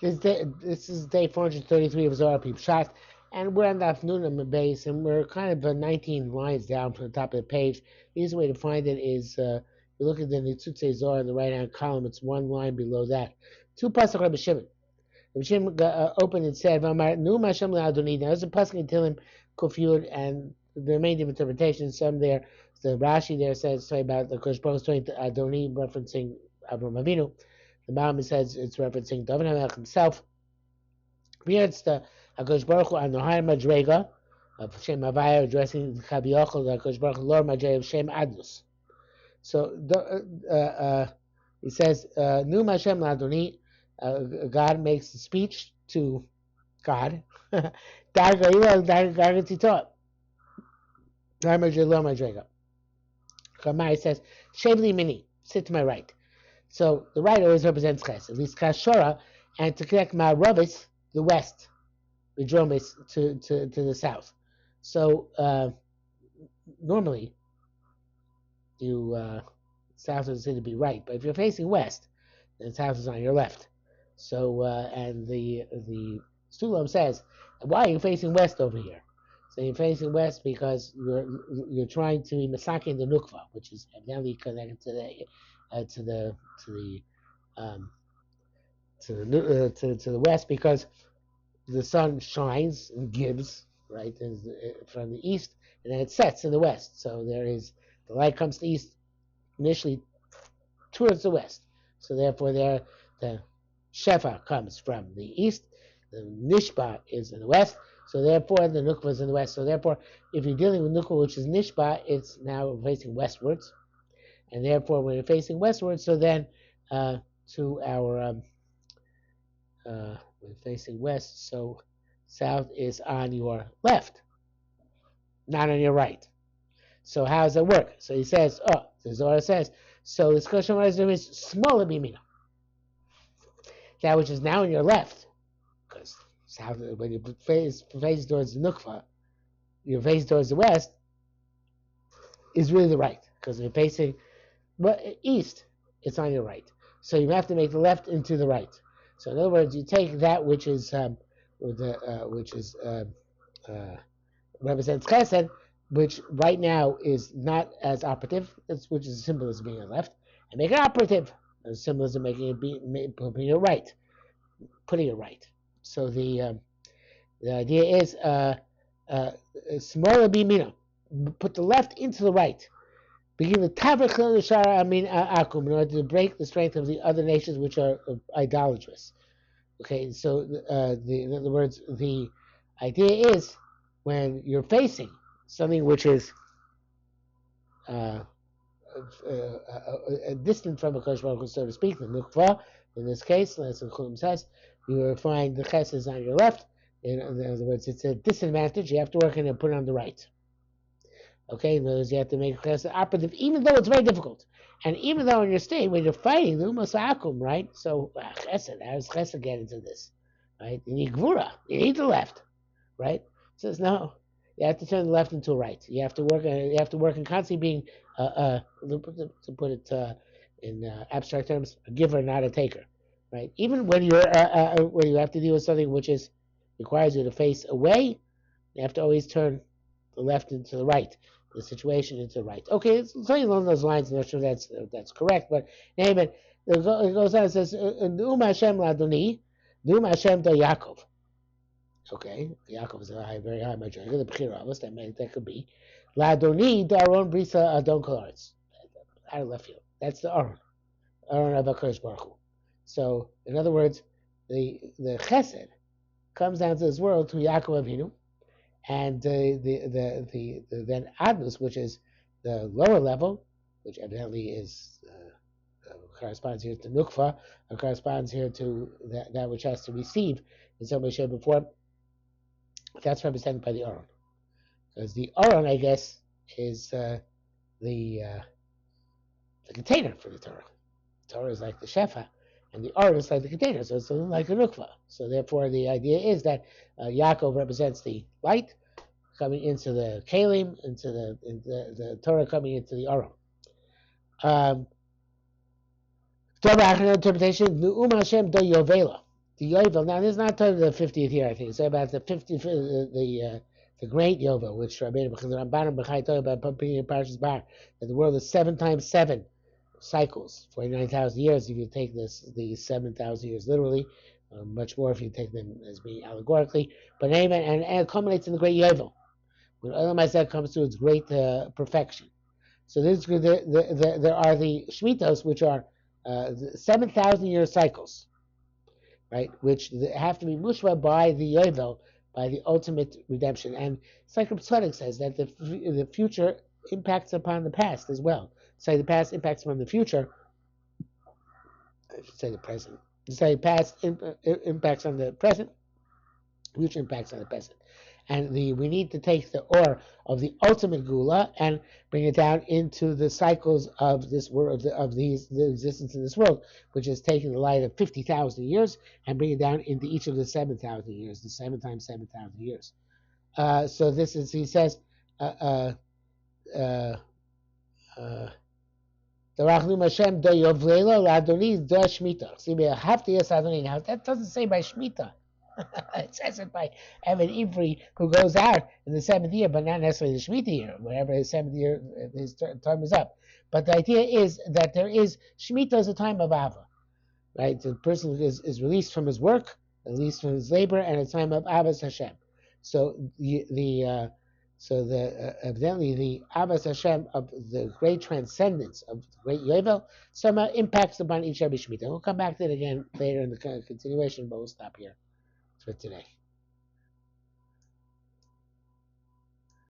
This is day 433 of Zohar Pshat, and we're on the afternoon base, and we're kind of 19 lines down from the top of the page. The easy way to find it is you look at the Nitzutze Zohar in the right hand column. It's one line below that. Two pasuk Rabbi Shimon. Rabbi Shimon opened and said, "Nu Mashem LaAdoni." Now there's a pasuk in Tehillim Kufiyud, and the remainder of interpretations. Some there, the Rashi there says something about the Kosh Baruch Hu to Adoni, referencing Avraham Avinu. The Malbim says it's referencing David HaMelech himself. Here it's the Hakadosh Baruch Hu on the higher madrega of Shem Havayah addressing the Chavayachol, the Hakadosh Baruch Hu, Lord Madrega of Shem Adnus. So he says, Nu Mashem Ladoni, God makes the speech to God. Darga Tito. Lord Madrega. Kamai says, Shevli Mini, sit to my right. So the right always represents Ches, at least Kashora, and to connect Ma'aravis, the west, Vidromis to the south. So normally, you south is to be right, but if you're facing west, then south is on your left. So and the Sulam says, why are you facing west over here? So you're facing west because you're trying to be masakin the nukva, which is evidently connected to the west, because the sun shines and gives right from the east, and then it sets in the west. So the light comes to the east initially towards the west. So therefore, the shefa comes from the east. The nishba is in the west. So therefore, the nukva is in the west. So therefore, if you're dealing with nukva, which is nishba, it's now facing westwards. And therefore, when you're facing westwards, so then to our we're facing west, so south is on your left, not on your right. So how does that work? So he says, the Zohar says, so this question is smaller bimina, that which is now on your left, because south, when you face towards the nukva, you face towards the west, is really the right, because you're facing east, it's on your right. So you have to make the left into the right. So in other words, you take that which is represents chesed, which right now is not as operative, which is a symbolism being on left, and make it operative. A symbolism making it putting it right, So the idea is smaller bimina, put the left into the right. Begin the tavrachel nishara amin akum, in order to break the strength of the other nations which are idolatrous. Okay, so in other words, the idea is when you're facing something which is distant from a Kosh Baruch Hu, so to speak, the nukva, in this case, as the Chulim says, you will find the ches is on your left. In other words, it's a disadvantage. You have to work on it and put it on the right. Okay, in other words, you have to make chesed operative, even though it's very difficult. And even though in your state, when you're fighting, the umas akum, right? So, chesed, how does chesed get into this? Right? You need gvura. You need the left. Right? It says, no. You have to turn the left into a right. You have to work on constantly being, to put it in abstract terms, a giver, not a taker. Right? Even when you have to deal with something which requires you to face away, you have to always turn the left into the right, the situation into the right. Okay, it's something along those lines. I'm not sure that's correct, but name it. It goes on. It says, "Nu'um Hashem ladoni, nu'um Hashem to Yaakov." Okay, Yaakov is a very high madrega. The Bechira, that could be ladoni daron brisa adon kolaretz. Out of left field. That's the Aron of Hakadosh Baruch Hu. So, in other words, the Chesed comes down to this world to Yaakov Avinu. And then Adnus, which is the lower level, which evidently is corresponds here to Nukva, or corresponds here to that which has to receive in some way, shape, or form. That's represented by the Aron, because the Aron, I guess, is the container for the Torah. The Torah is like the Shefa, and the Aron is like the container, so it's like a Nukva. So therefore, the idea is that Yaakov represents the light coming into the Kalim, into the Torah coming into the Aron. Interpretation, Nu'um Hashem do Yovela. the Yovel. Now, this is not talking about the 50th year, I think. It's about the 50th, the great Yovel, which Rabbeinu Rambanan B'chai talking about in Parashas Bar, that the world is 7 times 7 cycles, 49,000 years if you take the 7,000 years literally, much more if you take them as being allegorically. But anyway, and it culminates in the great Yovel, when Olam Hazeh comes to its great perfection. So there are the Shemitos, which are 7,000 year cycles, right? Which have to be mushva by the Yovel, by the ultimate redemption. And Sacred Pshat says that the future impacts upon the past as well. So the past impacts upon the future. I should say the present. Say past impacts on the present, future impacts on the present. And we need to take the ore of the ultimate gula and bring it down into the cycles of this world, the existence in this world, which is taking the light of 50,000 years and bring it down into each of the 7,000 years, the 7 times 7,000 years. So this is, he says, Darachnu Hashem do Yovlelo Ladoni do Shmita. See, we have to yes Adonai. Now that doesn't say by Shmita. It says it by Evan Ivri, who goes out in the 7th year, but not necessarily the Shemitah year. Whenever his 7th year, his term is up. But the idea is that there is Shemitah is a time of Ava, right? The person is released from his work, released from his labor, and a time of Avas Hashem. So evidently the Avas Hashem of the great transcendence of the great Yovel somehow impacts upon each every Shemitah. We'll come back to it again later in the continuation, but we'll stop here for today.